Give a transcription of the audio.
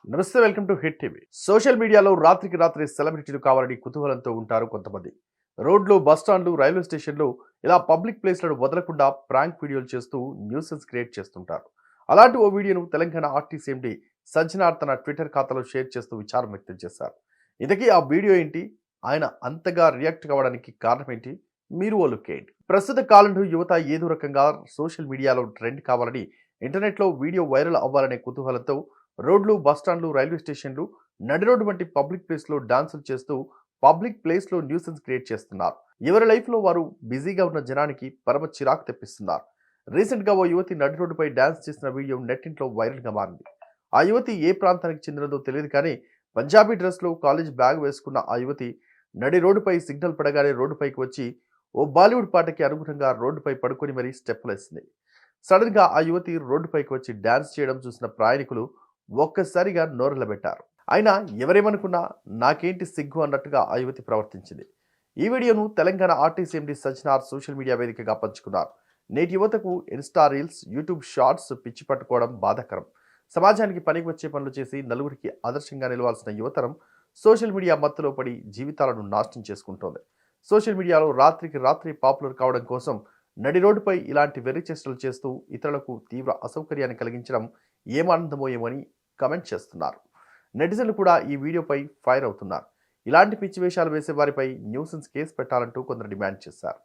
నమస్తే, welcome to hit TV. Social మీడియాలో రాత్రికి రాత్రి సెలబ్రిటీలు కావాలని కుతూహలంతో ఉంటారు కొంతమంది. రోడ్లు, బస్ స్టాండ్లు, రైల్వే స్టేషన్లు ఇలా పబ్లిక్ ప్లేస్లను వదలకుండా ప్రాంక్ వీడియోలు చేస్తూ న్యూసెన్స్ క్రియేట్ చేస్తుంటారు. అలాంటి ఓ వీడియోను తెలంగాణ ఆర్టీసీ ఎండీ సజ్జనార్ తన ట్విట్టర్ ఖాతాలో షేర్ చేస్తూ విచారం వ్యక్తం చేశారు. ఇంతకీ ఆ వీడియో ఏంటి? ఆయన అంతగా రియాక్ట్ కావడానికి కారణం ఏంటి? మీరు ఓ లుక్ వేయండి. ప్రస్తుత కాలంలో యువత ఏదో రకంగా సోషల్ మీడియాలో ట్రెండ్ కావాలని, ఇంటర్నెట్లో వీడియో వైరల్ అవ్వాలనే కుతూహలంతో రోడ్లు, బస్టాండ్లు, రైల్వే స్టేషన్లు, నడి రోడ్డు వంటి పబ్లిక్ ప్లేస్‌లో డాన్సులు చేస్తూ పబ్లిక్ ప్లేస్‌లో న్యూసెన్స్ క్రియేట్ చేస్తున్నారు. ఎవరి లైఫ్‌లో వారు బిజీగా ఉన్న జనానికి పరమ చిరాకు తెప్పిస్తున్నారు. రీసెంట్‌గా ఓ యువతి నడి రోడ్డుపై డాన్స్ చేసిన వీడియో నెట్టింట్లో వైరల్‌గా మారింది. ఆ యువతి ఏ ప్రాంతానికి చెందినదో తెలియదు కానీ పంజాబీ డ్రెస్‌లో కాలేజ్ బ్యాగ్ వేసుకున్న ఆ యువతి నడి రోడ్డుపై సిగ్నల్ పడగానే రోడ్డుపైకి వచ్చి ఓ బాలీవుడ్ పాటకి అనుగుణంగా రోడ్డుపై పడుకొని మరీ స్టెప్పులేసింది. సడన్‌గా ఆ యువతి రోడ్డుపైకి వచ్చి డాన్స్ చేయడం చూసిన ప్రయాణికులు ఒక్కసారిగా నోరెళ్లబెట్టారు. అయినా ఎవరేమనుకున్నా నాకేంటి సిగ్గు అన్నట్టుగా ఆ యువతి ప్రవర్తించింది. ఈ వీడియోను Telangana RTC MD Sajjanar social media వేదికగా పంచుకున్నారు. నేటి యువతకు ఇన్స్టా రీల్స్, యూట్యూబ్ షార్ట్స్ పిచ్చి పట్టుకోవడం బాధాకరం. సమాజానికి పనికి వచ్చే పనులు చేసి నలుగురికి ఆదర్శంగా నిలవాల్సిన యువతరం సోషల్ మీడియా మత్తులో పడి జీవితాలను నాశనం చేసుకుంటోంది. సోషల్ మీడియాలో రాత్రికి రాత్రి పాపులర్ కావడం కోసం నడి రోడ్డుపై ఇలాంటి వెర్రి చేష్టలు చేస్తూ ఇతరులకు తీవ్ర అసౌకర్యాన్ని కలిగించడం ఏమానందమో ఏమని కమెంట్ చేస్తున్నారు. నెటిజన్లు కూడా ఈ వీడియోపై ఫైర్ అవుతున్నారు. ఇలాంటి పిచ్చి వేషాలు వేసే వారిపై న్యూసెన్స్ కేసు పెట్టాలంటూ కొందరు డిమాండ్ చేశారు.